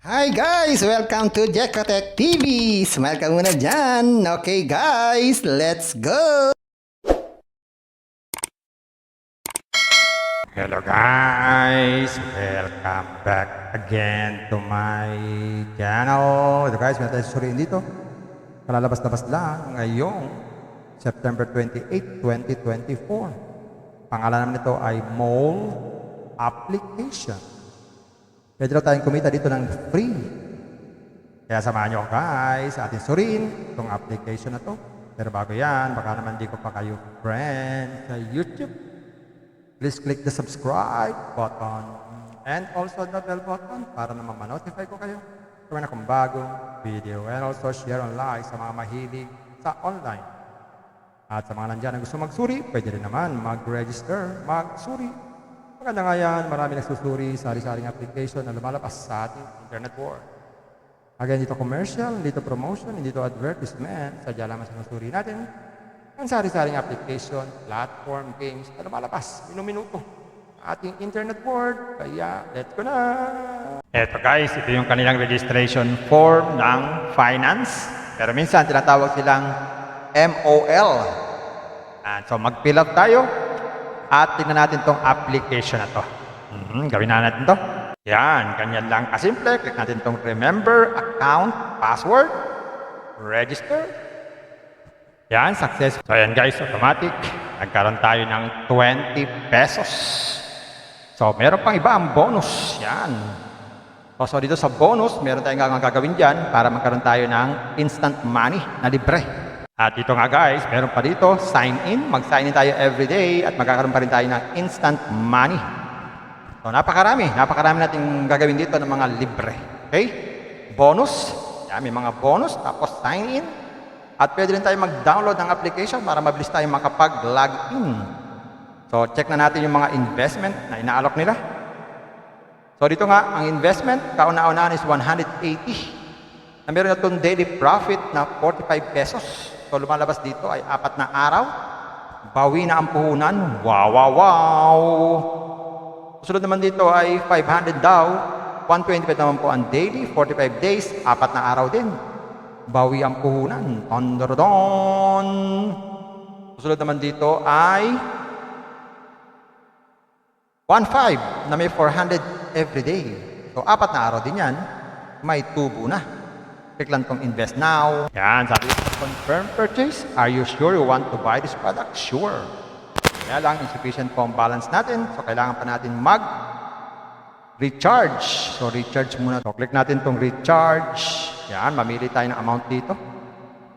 Hi guys! Welcome to Jekotech TV! Smile ka muna dyan! Okay guys, let's go! Hello guys! Welcome back again to my channel. Ito guys, may tayo suriin dito. Kalalabas-labas lang ngayong September 28, 2024. Pangalan naman nito ay Mole Application. Pwede daw tayong kumita dito ng free. Kaya samahan nyo guys sa ating suriin itong application na to. Pero bago yan, baka naman di ko pa kayo friend sa YouTube. Please click the subscribe button and also the bell button para naman ma-notify ko kayo kung akong bagong video, and also share and like sa mga mahilig sa online. At sa mga nandyan na gusto magsuri, pwede rin naman mag-register, magsuri. Maganda nga yan, marami nagsusuri sa sari-saring application na lumalabas sa ating internet world. Again, dito commercial, dito promotion, dito advertisement, sadya lamang sa nusuri natin ang sari-saring application, platform, games na lumalabas minuminuto ating internet world. Kaya, let's go na! Eto guys, ito yung kanilang registration form ng finance. Pero minsan, tinatawag silang MOL. So, mag-fill up tayo at tingnan natin tong application na to. Gawin na natin to. Yan, ganyan lang kasimple. Click natin tong remember account password, register. Yan, success. So yan guys, automatic. Nagkaroon tayo ng 20 pesos. So meron pang iba ang bonus. Yan. So dito sa bonus, meron tayong gagawin dyan para magkaroon tayo ng instant money na libre. At dito nga guys, meron pa dito, sign in. Mag-sign in tayo everyday at magkakaroon pa rin tayo ng instant money. So napakarami nating gagawin dito ng mga libre. Okay? Bonus. Yan, may mga bonus. Tapos sign in. At pwede rin tayo mag-download ng application para mabilis tayo makapag-login. So, check na natin yung mga investment na inaalok nila. So, dito nga, ang investment, kauna-unahan is 180. Na meron na itong daily profit na 45 pesos. So, lumalabas dito ay 4 na araw. Bawi na ang puhunan. Wow, wow, wow! Susunod naman dito ay 500 daw. 125 naman po ang daily, 45 days, 4 na araw din. Bawi ang puhunan. Tondordon. Susunod naman dito ay 1.5 na may 400 every day. So, 4 na araw din yan. May tubo na. Click lang tong invest now. Yan, sabi confirm purchase. Are you sure you want to buy this product? Sure. Kaya lang, insufficient po ang balance natin. So, kailangan pa natin recharge. So, recharge muna. So, click natin tong recharge. Yan, mamili tayo ng amount dito.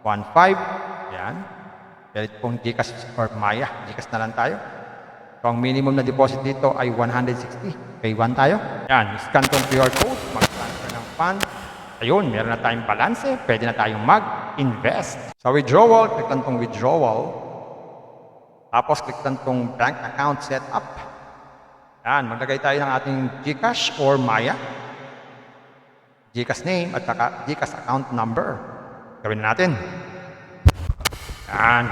1.5. Yan. Pwede pong Gcash or Maya. Gcash na lang tayo. So, ang minimum na deposit dito ay 160. Pay 1 tayo. Yan, scan tong QR code. Mag-transfer ng fund. Ayun, meron na tayong balance. Pwede na tayong mag-invest. Sa withdrawal, click lang tong withdrawal. Tapos, click lang tong bank account setup. Yan, maglagay tayo ng ating Gcash or Maya. Gcash name at saka Gcash account number. Gawin natin. Yan.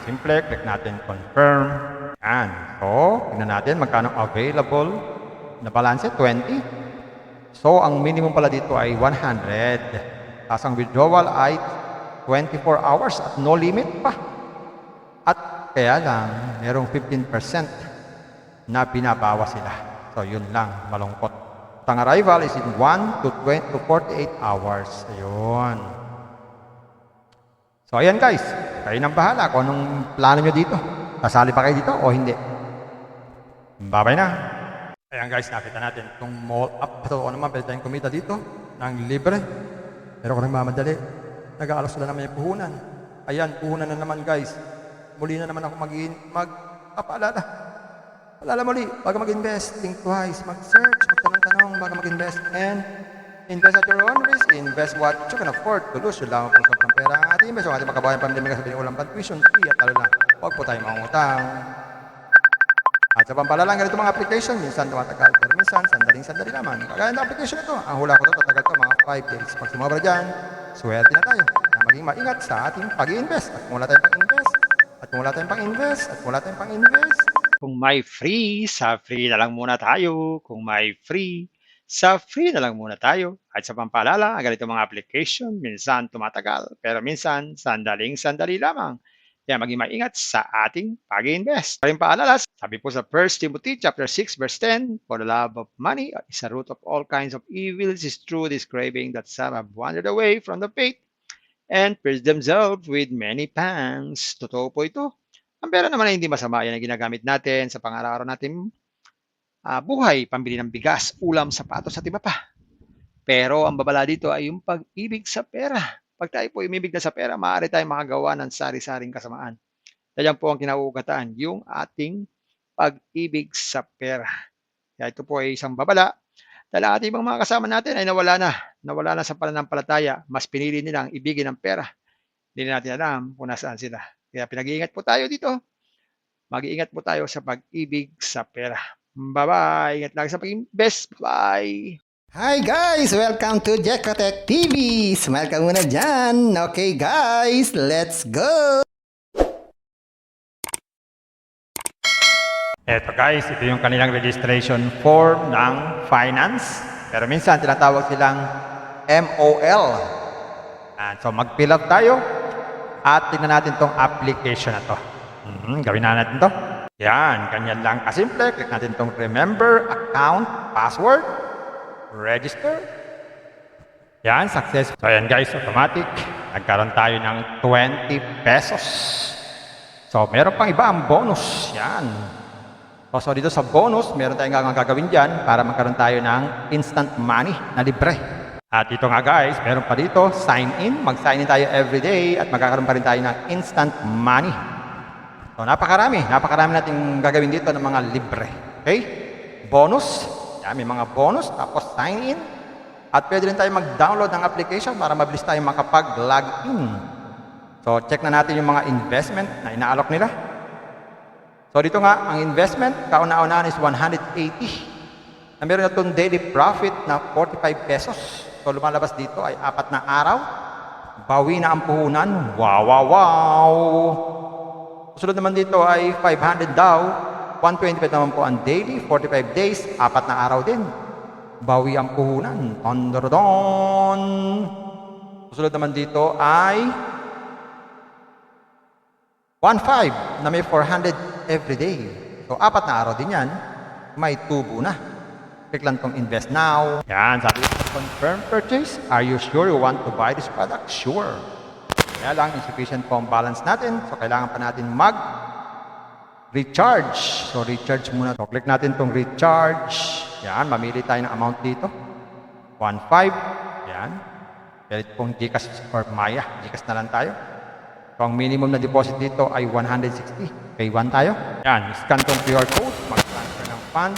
Simple. Click natin confirm. Yan. So, tingnan natin magkano available na balance. 20. So, ang minimum pala dito ay 100. Tapos ang withdrawal ay 24 hours at no limit pa. At kaya lang, merong 15% na binabawa sila. So, yun lang. Malungkot. Ang arrival is in 1 to 48 hours. Ayun. So, ayan guys. Kayo nang bahala kung anong plano nyo dito. Kasali pa kayo dito o hindi. Bye-bye na. Ayan guys, nakita natin itong mall up. So, ano naman, pwede tayong kumita dito ng libre. Pero kung nagmamadali, nag-aalos sila naman yung puhunan. Ayan, puhunan na naman guys. Muli na naman ako magpapaalala. Alala muli, bago mag-invest, think twice, mag-search, magtanong-tanong bago mag-invest, and invest at your own risk. Invest what you can afford to lose. Yun lang po sobrang pera ang ating invest. Ang ating makabayan pamilya kasi sabihin ulang tuition fee at talo na. Huwag po tayo mangutang. At sa pampalalang ganito mga application, minsan tumatagal, pero minsan sandaling-sandali naman. Kagaya ng application ito, ang hula ko ito, tatagal ito mga 5 days. Pag sumobra dyan, swerte na tayo. Na maging maingat sa ating pag-i-invest. At kung wala tayong pang-invest, at kung wala tayong pang-invest, at kung wala tayong pang-invest, Kung may free, sa free na lang muna tayo. Kung may free, Sa free na lang muna tayo. At sa pampaalala, ang ganito mga application, minsan tumatagal, pero minsan sandaling-sandali lamang. Kaya maging maingat sa ating pag-invest. Paring paalala, sabi po sa 1 Timothy chapter 6 verse 10, for the love of money is a root of all kinds of evils, is true this craving that some have wandered away from the faith and pierced themselves with many pangs. Totoo po ito. Ang pera naman ay hindi masama. Yan ang ginagamit natin sa pang-araw-araw natin buhay, pambili ng bigas, ulam, sapatos at iba pa. Pero ang babala dito ay yung pag-ibig sa pera. Pag tayo po umibig na sa pera, maaari tayong makagawa ng sari-saring kasamaan. Yan po ang kinauugataan, yung ating pag-ibig sa pera. Kaya ito po ay isang babala dahil ang ating ibang mga kasama natin ay nawala na. Nawala na sa pananampalataya. Mas pinili nilang ibigin ang pera. Hindi na natin alam kung nasaan sila. Kaya pinag-iingat po tayo dito. Mag-iingat po tayo sa pag-ibig sa pera. Bye-bye. Ingat lagi sa pag-invest. Bye. Hi guys! Welcome to Jekotech TV! Smile ka muna dyan! Okay guys, let's go! Eto guys, ito yung kanilang registration form ng finance. Pero minsan tinatawag silang MOL. So mag-fill up tayo at tingnan natin tong application na to. Gawin na natin to. Yan, ganyan lang kasimple. Click natin tong remember account password. Register. Yan, success. So yan guys, automatic. Nagkaroon tayo ng 20 pesos. So meron pang iba ang bonus. Yan. So dito sa bonus, meron tayong gagawin dyan para magkaroon tayo ng instant money na libre. At ito nga guys, meron pa dito, sign in. Mag-sign in tayo everyday at magkakaroon pa rin tayo ng instant money. So napakarami nating gagawin dito ng mga libre. Okay? Bonus. Yan, may mga bonus, tapos sign in. At pwede rin tayo mag-download ng application para mabilis tayo makapag-log in. So check na natin yung mga investment na inaalok nila. So dito nga, ang investment, kauna-unahan is 180. Na meron na itong daily profit na 45 pesos. So lumalabas dito ay 4 na araw. Bawi na ang puhunan. Wow, wow, wow! Susunod naman dito ay 500 daw. 125 naman po ang daily, 45 days, 4 na araw din. Bawi ang puhunan. Tondordon! Susunod naman dito ay 1.5 na may 400 every day. So 4 na araw din yan. May tubo na. Click lang tong invest now. Yan, sabi ko, confirm purchase. Are you sure you want to buy this product? Sure. Kaya lang, insufficient po ang balance natin. So kailangan pa natin recharge. So, recharge muna. So, click natin itong recharge. Yan, mamili tayo ng amount dito. 1.5. Yan. Pwede pong Gcash or Maya. Gcash na lang tayo. So, ang minimum na deposit dito ay 160. Pay 1 tayo. Yan, scan tong QR code. Mag-transfer ng fund.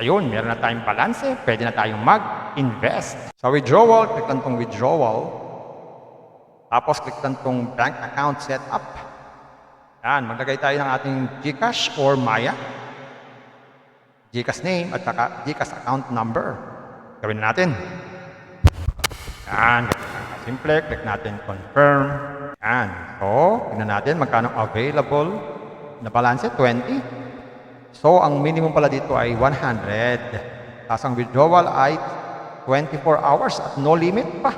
Ayun, meron na tayong balance. Pwede na tayong mag-invest. Sa withdrawal, click lang tong withdrawal. Tapos, click lang tong bank account setup. Yan, maglagay tayo ng ating Gcash or Maya. Gcash name at saka Gcash account number. Gawin na natin. Yan, simple. Click natin confirm. Yan. So, tignan natin magkano available na balance, 20. So, ang minimum pala dito ay 100. Tapos ang withdrawal ay 24 hours at no limit pa.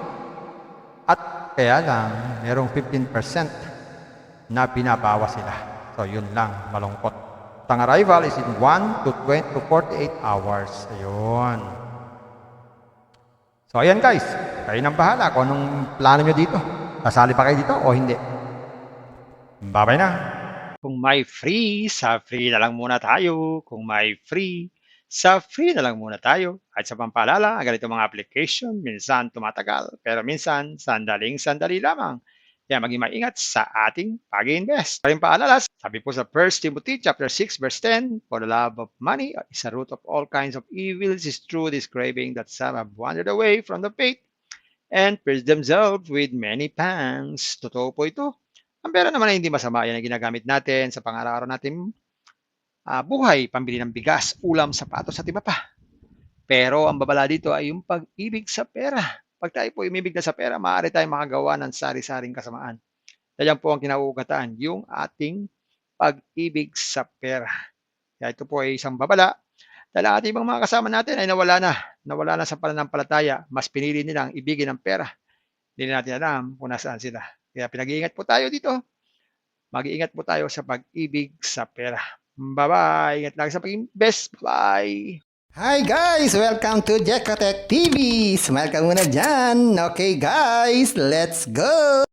At kaya lang, merong 15% na binabawas sila. So, yun lang, malungkot. Ang arrival is in 1 to 48 hours. Ayun. So, ayan guys. Kayo nang bahala kung anong plano nyo dito. Kasali pa kayo dito o hindi. Bye-bye na. Kung may free, sa free na lang muna tayo. Kung may free, sa free na lang muna tayo. At sa pampaalala, ang ganito mga application, minsan tumatagal, pero minsan sandaling-sandali lamang. Kaya maging maingat sa ating pag-invest. Paring paalala, sabi po sa 1 Timothy chapter 6 verse 10, for the love of money is a root of all kinds of evils, is true this craving that some have wandered away from the faith and pierced themselves with many pangs. Totoo po ito. Ang pera naman ay hindi masama. Yan ang ginagamit natin sa pang-araw-araw natin buhay, pambili ng bigas, ulam, sapatos at iba pa. Pero ang babala dito ay yung pag-ibig sa pera. Pag tayo po umibig na sa pera, maaari tayong makagawa ng sari-saring kasamaan. Yan po ang kinauugataan, yung ating pag-ibig sa pera. Kaya ito po ay isang babala Dahil ang ating ibang mga kasama natin ay nawala na sa pananampalataya, mas pinili nilang ibigin ang pera. Hindi na natin alam kung nasaan sila. Kaya pinag-iingat po tayo dito. Mag-iingat po tayo sa pag-ibig sa pera. Bye-bye. Ingat lagi sa pag-invest. Bye. Hi guys! Welcome to Jekatech TV! Smile ka muna dyan! Okay guys, let's go!